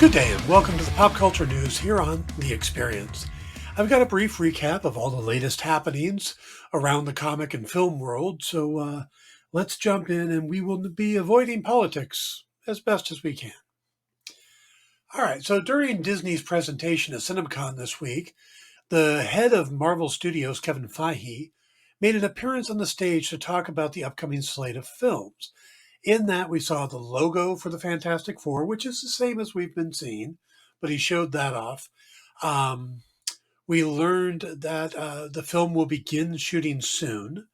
Good day and welcome to the pop culture news here on The Experience. I've got a brief recap of all the latest happenings around the comic and film world, so let's jump in and we will be avoiding politics as best as we can. All right, so during Disney's presentation at Cinemacon this week, the head of Marvel Studios, Kevin Feige, made an appearance on the stage to talk about the upcoming slate of films. In that, we saw the logo for the Fantastic Four, which is the same as we've been seeing, but he showed that off. Um, we learned that the film will begin shooting soon,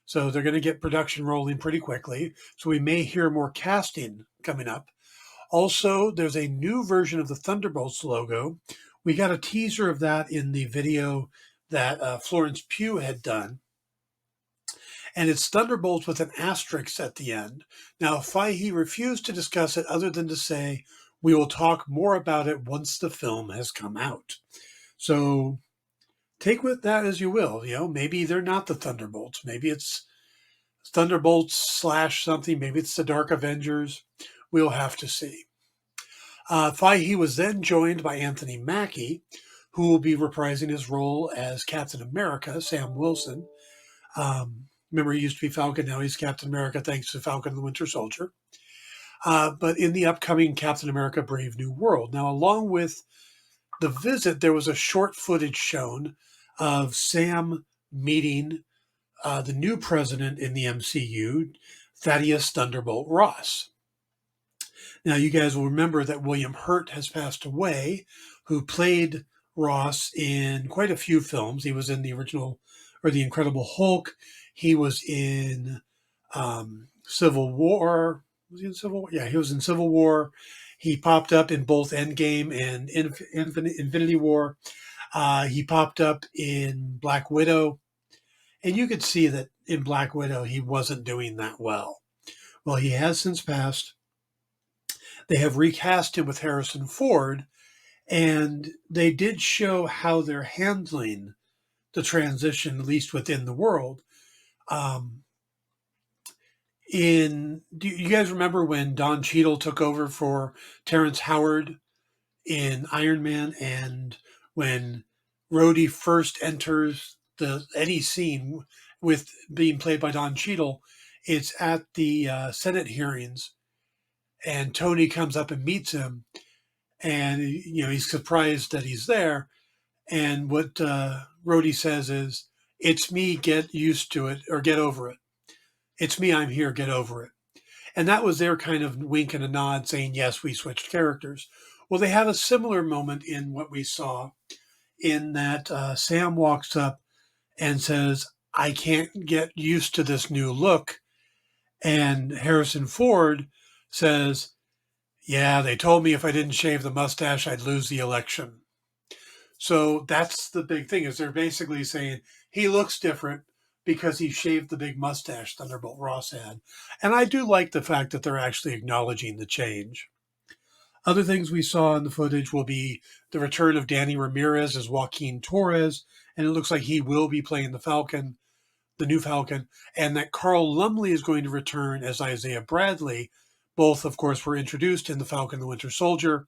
so they're going to get production rolling pretty quickly. So we may hear more casting coming up. Also, there's a new version of the Thunderbolts logo. We got a teaser of that in the video that Florence Pugh had done. And it's Thunderbolts with an asterisk at the end. Now, Feige refused to discuss it other than to say, we will talk more about it once the film has come out. So take with that as you will. You know, maybe they're not the Thunderbolts. Maybe it's Thunderbolts slash something. Maybe it's the Dark Avengers. We'll have to see. Feige was then joined by Anthony Mackie, who will be reprising his role as Captain America, Sam Wilson. Remember, he used to be Falcon. Now he's Captain America, thanks to Falcon and the Winter Soldier. But in the upcoming Captain America Brave New World. Now, along with the visit, there was a short footage shown of Sam meeting the new president in the MCU, Thaddeus Thunderbolt Ross. Now, you guys will remember that William Hurt has passed away, who played Ross in quite a few films. He was in the original, or the Incredible Hulk. He was in Civil War. Was he in Civil War? Yeah, he was in Civil War. He popped up in both Endgame and Infinity War. He popped up in Black Widow. And you could see that in Black Widow, he wasn't doing that well. Well, he has since passed. They have recast him with Harrison Ford, and they did show how they're handling the transition, at least within the world. Do you guys remember when Don Cheadle took over for Terrence Howard in Iron Man, and when Rhodey first enters any scene with being played by Don Cheadle, it's at the Senate hearings, and Tony comes up and meets him, and he's surprised that he's there, and what Rhodey says is, "It's me, get used to it or get over it. It's me, I'm here, get over it." And that was their kind of wink and a nod saying, yes, we switched characters. Well, they have a similar moment in what we saw, in that Sam walks up and says, "I can't get used to this new look." And Harrison Ford says, "Yeah, they told me if I didn't shave the mustache, I'd lose the election." So that's the big thing, is they're basically saying he looks different because he shaved the big mustache Thunderbolt Ross had. And I do like the fact that they're actually acknowledging the change. Other things we saw in the footage will be the return of Danny Ramirez as Joaquin Torres, and it looks like he will be playing the Falcon, the new Falcon, and that Carl Lumley is going to return as Isaiah Bradley. Both, of course, were introduced in the Falcon and the Winter Soldier,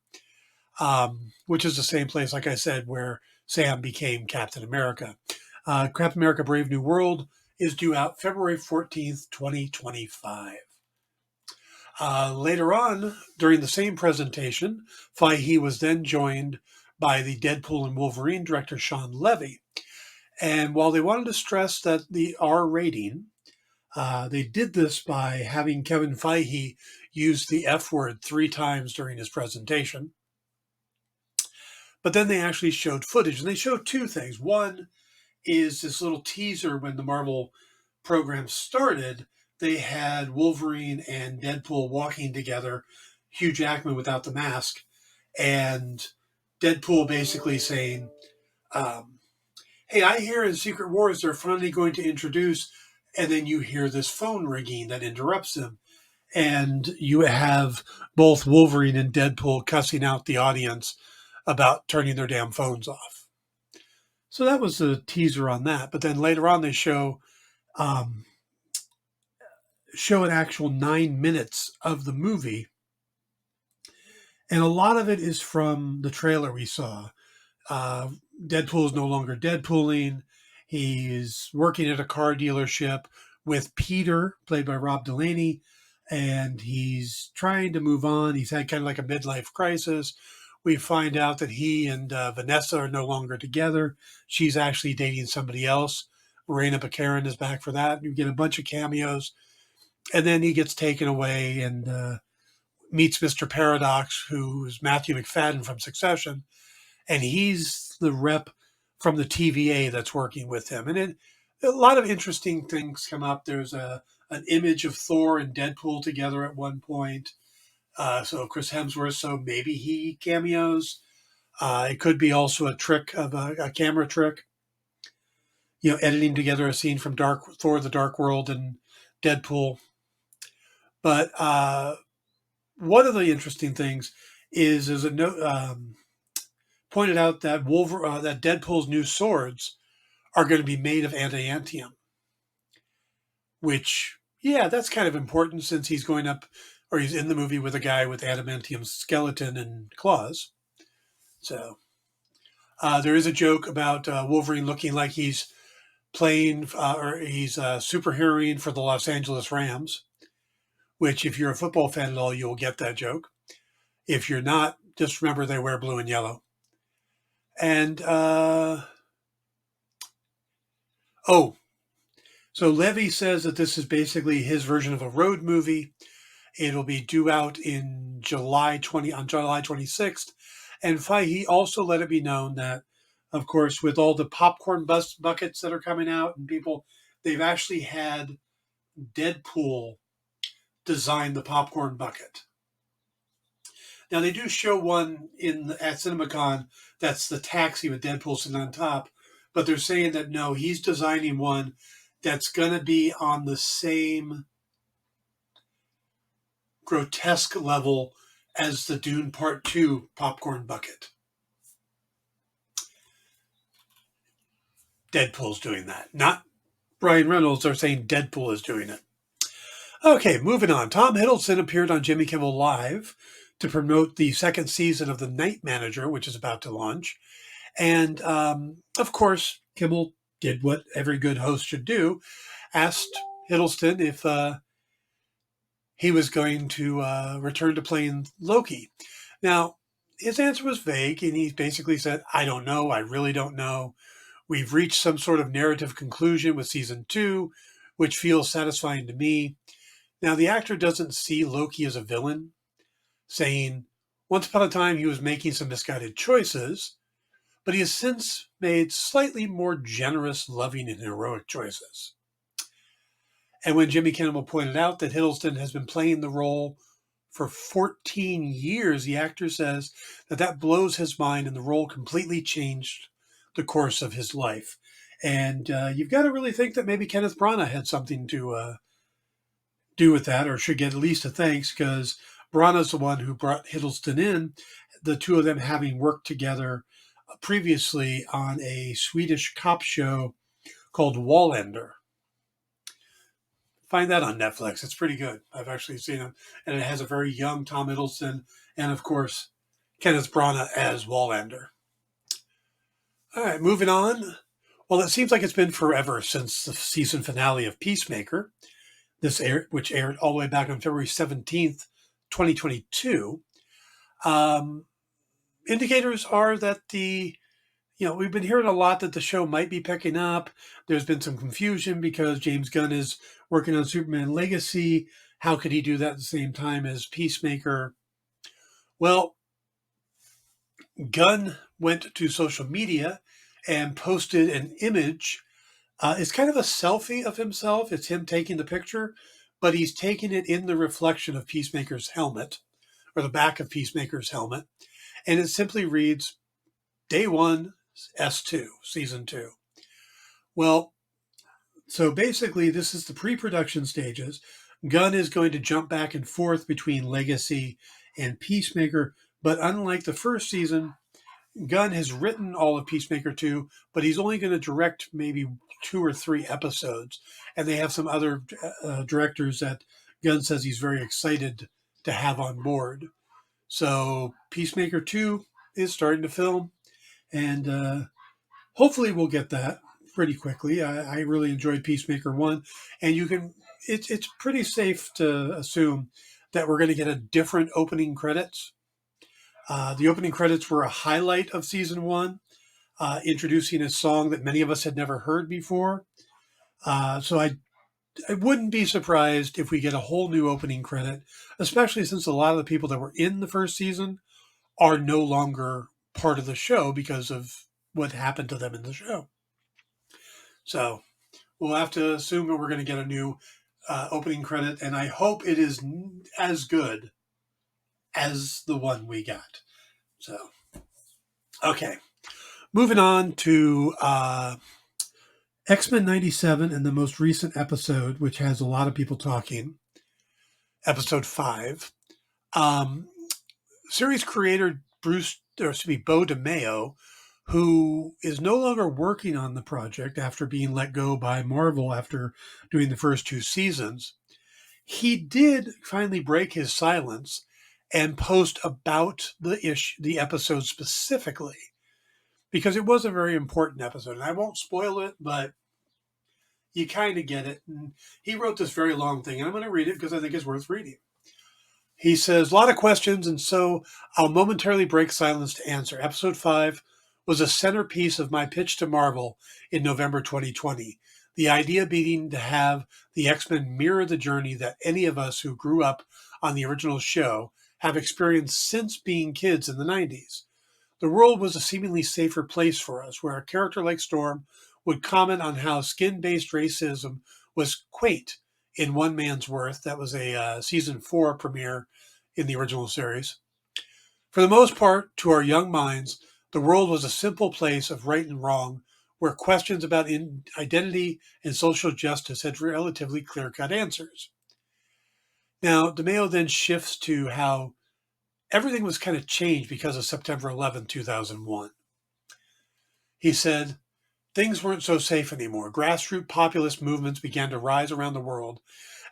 which is the same place, like I said, where Sam became Captain America. Captain America Brave New World is due out February 14th, 2025. Later on, during the same presentation, Feige was then joined by the Deadpool and Wolverine director, Sean Levy. And while they wanted to stress that the R rating, they did this by having Kevin Feige use the F word 3 times during his presentation. But then they actually showed footage, and they showed 2 things. One is this little teaser when the Marvel program started. They had Wolverine and Deadpool walking together, Hugh Jackman without the mask, and Deadpool basically saying, "Hey, I hear in Secret Wars they're finally going to introduce," and then you hear this phone ringing that interrupts him. And you have both Wolverine and Deadpool cussing out the audience about turning their damn phones off. So that was a teaser on that. But then later on, they show an actual 9 minutes of the movie, And a lot of it is from the trailer we saw. Uh, Deadpool is no longer Deadpooling. He's working at a car dealership with Peter, played by Rob Delaney, and he's trying to move on. He's had kind of like a midlife crisis. We find out that he and Vanessa are no longer together. She's actually dating somebody else. Morena Baccarin is back for that. You get a bunch of cameos. And then he gets taken away and meets Mr. Paradox, who's Matthew McFadden from Succession, and he's the rep from the TVA that's working with him. And a lot of interesting things come up. There's an image of Thor and Deadpool together at one point. So Chris Hemsworth, so maybe he cameos. It could be also a trick of a camera trick, editing together a scene from Dark Thor: The Dark World and Deadpool. But one of the interesting things is a note. Pointed out that that Deadpool's new swords are going to be made of adamantium, which that's kind of important since he's going up or he's in the movie with a guy with adamantium skeleton and claws. So there is a joke about Wolverine looking like he's playing or he's superheroing for the Los Angeles Rams, which if you're a football fan at all, you'll get that joke. If you're not, just remember they wear blue and yellow. And so Levy says that this is basically his version of a road movie. It'll be due out in July 26th. And he also let it be known that, of course, with all the popcorn buckets that are coming out and people, they've actually had Deadpool design the popcorn bucket. Now they do show one at Cinemacon that's the taxi with Deadpool sitting on top, but they're saying that no, he's designing one that's going to be on the same grotesque level as the Dune Part 2 popcorn bucket. Deadpool's doing that. Not Ryan Reynolds. They're saying Deadpool is doing it. Okay, moving on. Tom Hiddleston appeared on Jimmy Kimmel Live to promote the second season of The Night Manager, which is about to launch. And, of course, Kimmel did what every good host should do, asked Hiddleston if he was going to return to playing Loki. Now, his answer was vague, and he basically said, I don't know. I really don't know. We've reached some sort of narrative conclusion with season 2, which feels satisfying to me. Now, the actor doesn't see Loki as a villain, saying, once upon a time he was making some misguided choices, but he has since made slightly more generous, loving, and heroic choices. And when Jimmy Kimmel pointed out that Hiddleston has been playing the role for 14 years, the actor says that blows his mind and the role completely changed the course of his life. And you've got to really think that maybe Kenneth Branagh had something to do with that, or should get at least a thanks, because Branagh's the one who brought Hiddleston in, the two of them having worked together previously on a Swedish cop show called Wallander. Find that on Netflix. It's pretty good. I've actually seen it. And it has a very young Tom Hiddleston and, of course, Kenneth Branagh as Wallander. All right, moving on. Well, it seems like it's been forever since the season finale of Peacemaker, which aired all the way back on February 17th, 2022. Indicators are that we've been hearing a lot that the show might be picking up. There's been some confusion because James Gunn is working on Superman Legacy. How could he do that at the same time as Peacemaker? Well, Gunn went to social media and posted an image. It's kind of a selfie of himself. It's him taking the picture, but he's taking it in the reflection of Peacemaker's helmet, or the back of Peacemaker's helmet. And it simply reads, Day 1, S2, Season 2. Well, so basically this is the pre-production stages. Gunn is going to jump back and forth between Legacy and Peacemaker, but unlike the first season, Gunn has written all of Peacemaker 2, but he's only going to direct maybe 2 or 3 episodes. And they have some other directors that Gunn says he's very excited to have on board. So Peacemaker 2 is starting to film, and hopefully we'll get that pretty quickly. I really enjoyed Peacemaker 1, and it's pretty safe to assume that we're going to get a different opening credits. The opening credits were a highlight of season 1, introducing a song that many of us had never heard before. So I wouldn't be surprised if we get a whole new opening credit, especially since a lot of the people that were in the first season are no longer part of the show because of what happened to them in the show. So we'll have to assume that we're going to get a new opening credit, and I hope it is as good as the one we got. So, okay. Moving on to X-Men 97 and the most recent episode, which has a lot of people talking, episode 5. Um, Series creator Beau DeMayo, who is no longer working on the project after being let go by Marvel after doing the first 2 seasons, he did finally break his silence and post about the episode specifically, because it was a very important episode. And I won't spoil it, but you kind of get it. And he wrote this very long thing, and I'm going to read it because I think it's worth reading. He says, a lot of questions, and so I'll momentarily break silence to answer. Episode 5 was a centerpiece of my pitch to Marvel in November 2020. The idea being to have the X-Men mirror the journey that any of us who grew up on the original show have experienced since being kids in the 90s. The world was a seemingly safer place for us, where a character like Storm would comment on how skin-based racism was quaint in One Man's Worth. That was a season 4 premiere in the original series. For the most part, to our young minds, the world was a simple place of right and wrong, where questions about identity and social justice had relatively clear-cut answers. Now, DeMayo then shifts to how everything was kind of changed because of September 11, 2001. He said, things weren't so safe anymore. Grassroots populist movements began to rise around the world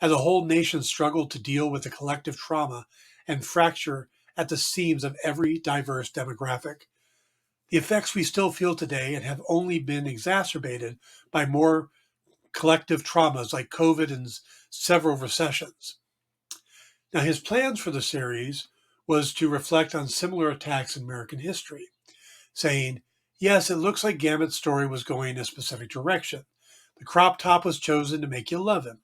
as a whole nation struggled to deal with the collective trauma and fracture at the seams of every diverse demographic. The effects we still feel today and have only been exacerbated by more collective traumas like COVID and several recessions. Now, his plans for the series was to reflect on similar attacks in American history, saying, yes, it looks like Gamut's story was going a specific direction. The crop top was chosen to make you love him.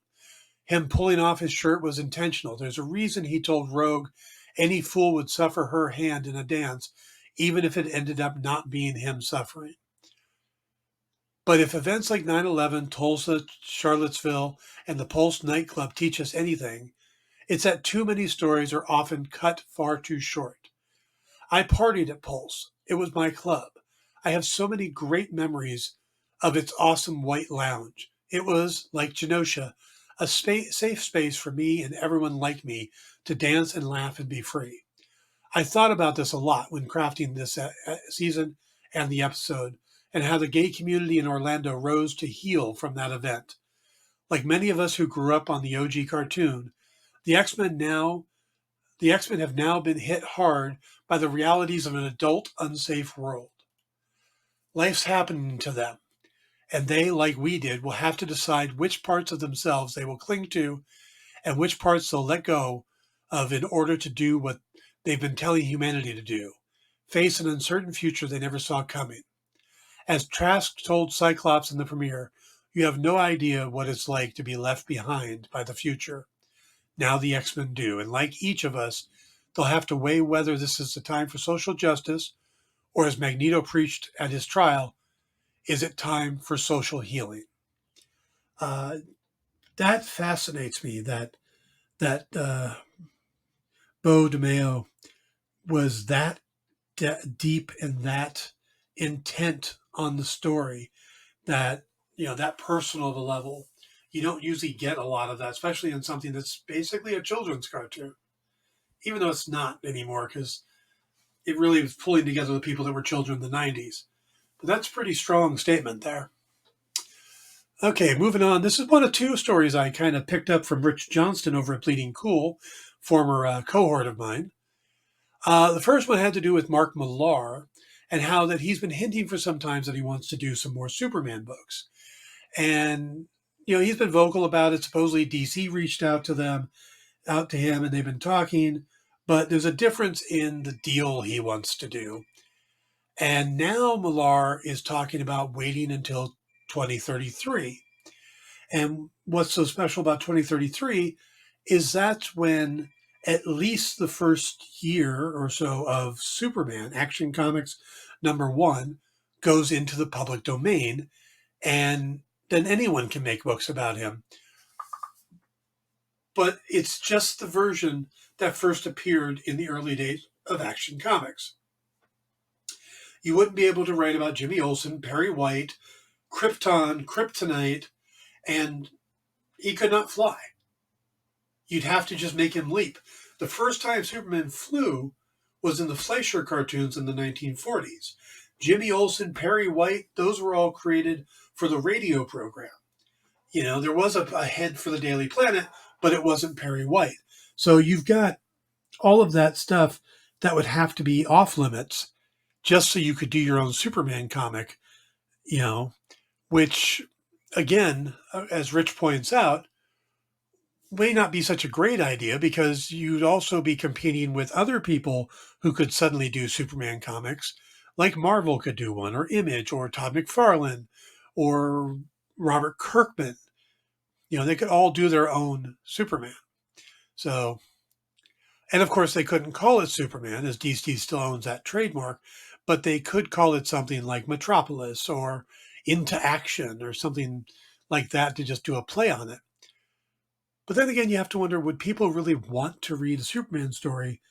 Him pulling off his shirt was intentional. There's a reason he told Rogue any fool would suffer her hand in a dance, even if it ended up not being him suffering. But if events like 9/11, Tulsa, Charlottesville, and the Pulse nightclub teach us anything, it's that too many stories are often cut far too short. I partied at Pulse. It was my club. I have so many great memories of its awesome white lounge. It was, like Genosha, a safe space for me and everyone like me to dance and laugh and be free. I thought about this a lot when crafting this season and the episode, and how the gay community in Orlando rose to heal from that event. Like many of us who grew up on the OG cartoon, the X-Men now the X-Men have now been hit hard by the realities of an adult, unsafe world. Life's happening to them, and they, like we did, will have to decide which parts of themselves they will cling to and which parts they'll let go of in order to do what they've been telling humanity to do, face an uncertain future they never saw coming. As Trask told Cyclops in the premiere, you have no idea what it's like to be left behind by the future. Now the X-Men do, and like each of us, they'll have to weigh whether this is the time for social justice, or as Magneto preached at his trial, is it time for social healing? Uh, that fascinates me, that Beau DeMayo was that deep and that intent on the story, that that personal of a level. You don't usually get a lot of that, especially in something that's basically a children's cartoon, even though it's not anymore, because it really was pulling together the people that were children in the 90s. But that's a pretty strong statement there. Okay, moving on. This is one of 2 stories I kind of picked up from Rich Johnston over at Bleeding Cool, former cohort of mine. The first one had to do with Mark Millar and how that he's been hinting for some time that he wants to do some more Superman books. And he's been vocal about it. Supposedly DC reached out to him, and they've been talking. But there's a difference in the deal he wants to do. And now Millar is talking about waiting until 2033. And what's so special about 2033 is that's when at least the first year or so of Superman, Action Comics #1, goes into the public domain, and then anyone can make books about him. But it's just the version that first appeared in the early days of Action Comics. You wouldn't be able to write about Jimmy Olsen, Perry White, Krypton, Kryptonite, and he could not fly. You'd have to just make him leap. The first time Superman flew was in the Fleischer cartoons in the 1940s. Jimmy Olsen, Perry White, those were all created for the radio program. There was a head for the Daily Planet, but it wasn't Perry White. So you've got all of that stuff that would have to be off limits just so you could do your own Superman comic, which, again, as Rich points out, may not be such a great idea because you'd also be competing with other people who could suddenly do Superman comics, like Marvel could do one, or Image, or Todd McFarlane, or Robert Kirkman. They could all do their own Superman. So, and of course, they couldn't call it Superman, as DC still owns that trademark, but they could call it something like Metropolis or Into Action or something like that to just do a play on it. But then again, you have to wonder, would people really want to read a Superman story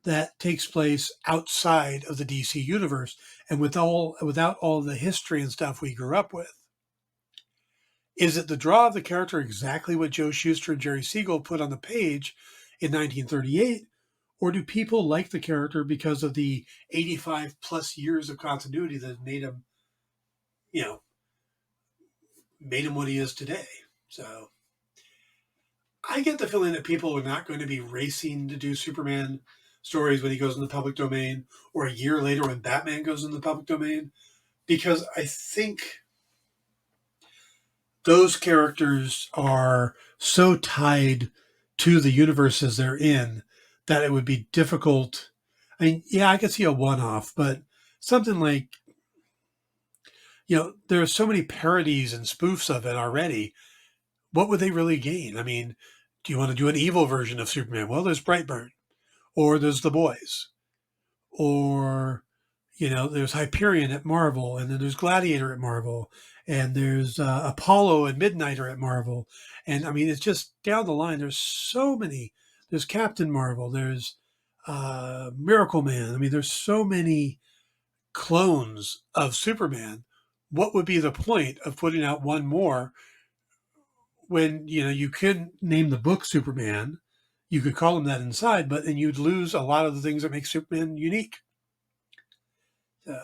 that takes place outside of the DC universe and without all the history and stuff we grew up with? Is it the draw of the character exactly what Joe Shuster and Jerry Siegel put on the page in 1938? Or do people like the character because of the 85 plus years of continuity that made him, made him what he is today? So I get the feeling that people are not going to be racing to do Superman stories when he goes in the public domain, or a year later when Batman goes in the public domain, because I think those characters are so tied to the universes they're in that it would be difficult. I mean, yeah, I could see a one-off, but something like, there are so many parodies and spoofs of it already. What would they really gain? I mean, do you want to do an evil version of Superman? Well, there's Brightburn, or there's The Boys, or there's Hyperion at Marvel, and then there's Gladiator at Marvel, and there's Apollo and Midnighter at Marvel, and I mean it's just down the line. There's so many. There's Captain Marvel. There's Miracle Man. I mean, there's so many clones of Superman. What would be the point of putting out one more when you could name the book Superman? You could call him that inside, but then you'd lose a lot of the things that make Superman unique. So,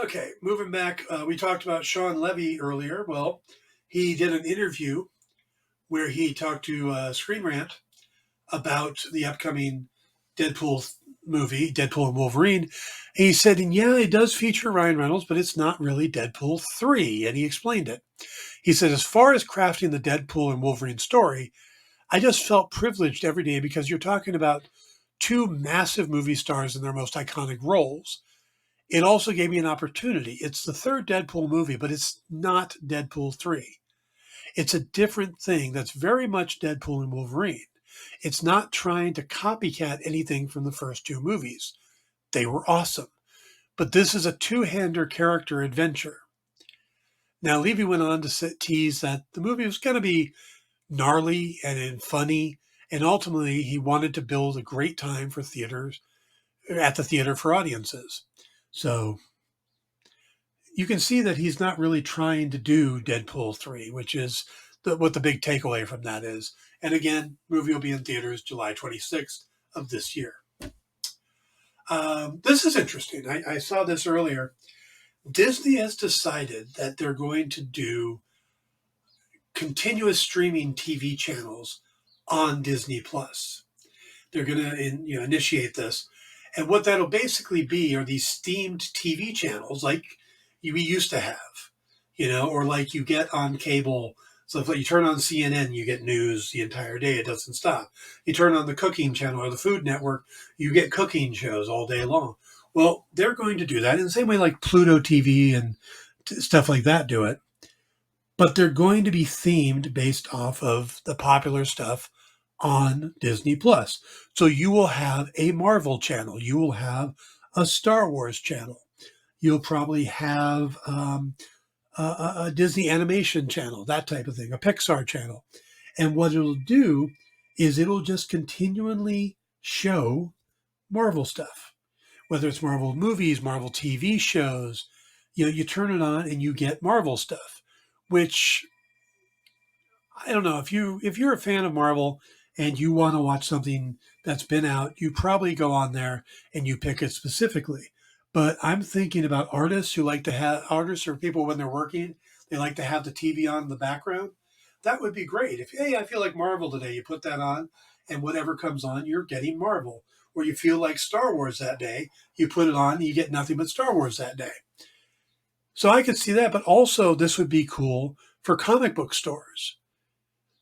okay, moving back, we talked about Sean Levy earlier. Well, he did an interview where he talked to Screen Rant about the upcoming Deadpool movie, Deadpool and Wolverine. He said, and yeah, it does feature Ryan Reynolds, but it's not really Deadpool 3. And he explained it. He said, as far as crafting the Deadpool and Wolverine story, I just felt privileged every day because you're talking about two massive movie stars in their most iconic roles. It also gave me an opportunity. It's the third Deadpool movie, but it's not Deadpool 3. It's a different thing that's very much Deadpool and Wolverine. It's not trying to copycat anything from the first two movies. They were awesome. But this is a two-hander character adventure. Now, Levy went on to tease that the movie was going to be gnarly and funny, and ultimately he wanted to build a great time for theaters, at the theater for audiences. So you can see that he's not really trying to do Deadpool 3, which is what the big takeaway from that is. And again, movie will be in theaters July 26th of this year. This is interesting. I saw this earlier. Disney has decided that they're going to do continuous streaming TV channels on Disney Plus. They're going to initiate this, and what that'll basically be are these steamed TV channels like we used to have, or like you get on cable. So if you turn on CNN, you get news the entire day; it doesn't stop. You turn on the cooking channel or the Food Network, you get cooking shows all day long. Well, they're going to do that in the same way like Pluto TV and stuff like that do it, but they're going to be themed based off of the popular stuff on Disney Plus. So you will have a Marvel channel, you will have a Star Wars channel, you'll probably have a Disney animation channel, that type of thing, a Pixar channel. And what it'll do is it'll just continually show Marvel stuff, whether it's Marvel movies, Marvel TV shows. You turn it on and you get Marvel stuff, which I don't know if you're a fan of Marvel and you want to watch something that's been out, you probably go on there and you pick it specifically. But I'm thinking about artists who like to have artists or people when they're working, they like to have the TV on in the background. That would be great. If hey, I feel like Marvel today, you put that on, and whatever comes on, you're getting Marvel. Or you feel like Star Wars that day, you put it on, and you get nothing but Star Wars that day. So I could see that, but also this would be cool for comic book stores,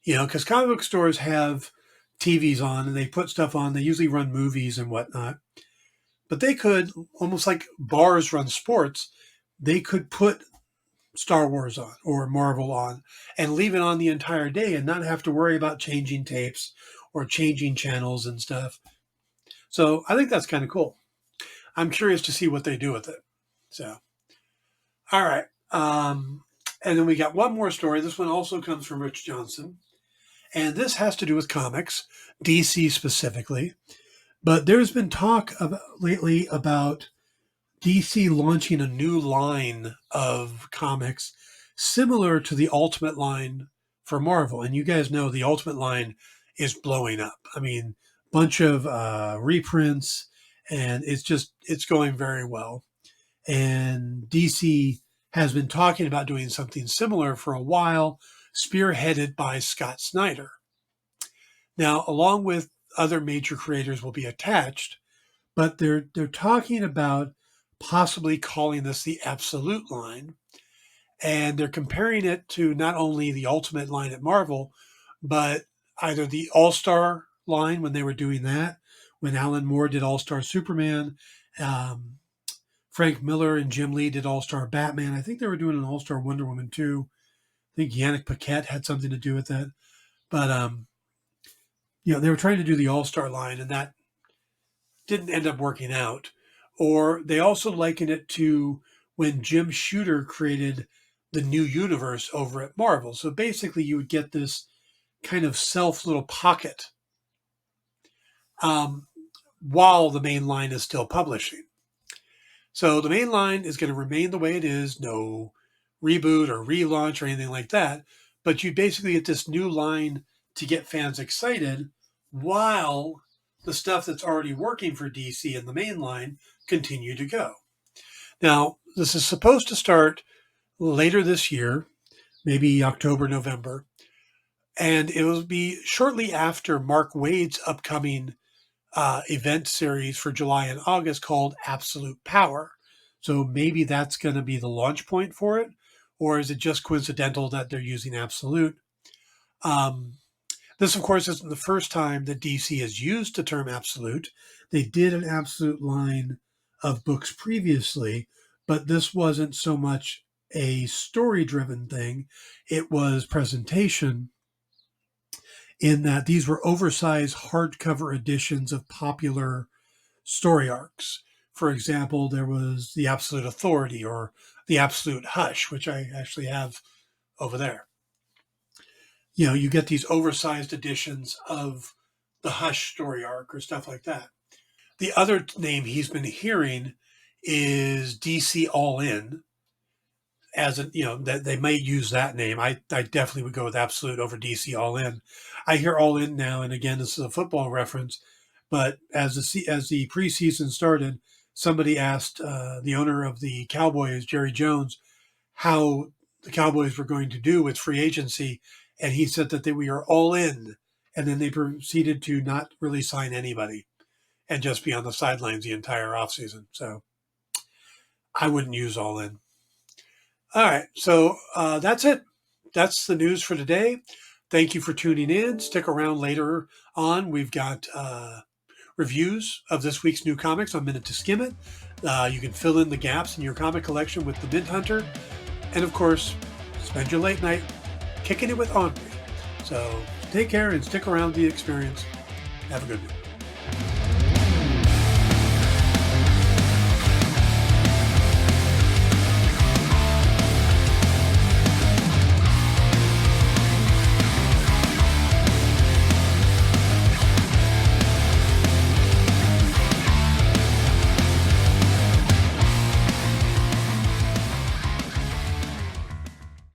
because comic book stores have TVs on and they put stuff on. They usually run movies and whatnot, but they could almost like bars run sports. They could put Star Wars on or Marvel on and leave it on the entire day and not have to worry about changing tapes or changing channels and stuff. So I think that's kind of cool. I'm curious to see what they do with it. So, all right. And then we got one more story. This one also comes from Rich Johnson. And this has to do with comics, DC specifically. But there's been talk lately about DC launching a new line of comics similar to the Ultimate line for Marvel. And you guys know the Ultimate line is blowing up. I mean, bunch of reprints, and it's going very well. And DC has been talking about doing something similar for a while, spearheaded by Scott Snyder. Now, along with other major creators will be attached, but they're talking about possibly calling this the Absolute line, and they're comparing it to not only the Ultimate line at Marvel, but either the All Star line when they were doing that, when Alan Moore did All Star Superman, um, Frank Miller and Jim Lee did All Star Batman. I think they were doing an All Star Wonder Woman too. I think Yannick Paquette had something to do with that, but they were trying to do the All Star line, and that didn't end up working out. Or they also liken it to when Jim Shooter created the new universe over at Marvel. So basically, you would get this kind of self little pocket um, while the main line is still publishing. So the main line is going to remain the way it is, no reboot or relaunch or anything like that. But you basically get this new line to get fans excited while the stuff that's already working for DC in the main line continue to go. Now, this is supposed to start later this year, maybe October, November, and it will be shortly after Mark Waid's upcoming event series for July and August called Absolute Power. So maybe that's going to be the launch point for it, or is it just coincidental that they're using Absolute? Um, this, of course, isn't the first time that DC has used the term absolute. They did an absolute line of books previously, but this wasn't so much a story driven thing, it was presentation, in that these were oversized hardcover editions of popular story arcs. For example, there was The Absolute Authority or The Absolute Hush, which I actually have over there. You get these oversized editions of the Hush story arc or stuff like that. The other name he's been hearing is DC All In, as a, that they may use that name. I definitely would go with Absolute over DC All In. I hear All In now, and again, this is a football reference, but as the preseason started, somebody asked the owner of the Cowboys, Jerry Jones, how the Cowboys were going to do with free agency, and he said that we are all in and then they proceeded to not really sign anybody and just be on the sidelines the entire offseason. So I wouldn't use All In. All right, so that's it. That's the news for today. Thank you for tuning in. Stick around later on. We've got reviews of this week's new comics on Minute to Skim It. You can fill in the gaps in your comic collection with the Mint Hunter. And of course, spend your late night kicking it with Henri. So take care and stick around the experience. Have a good one.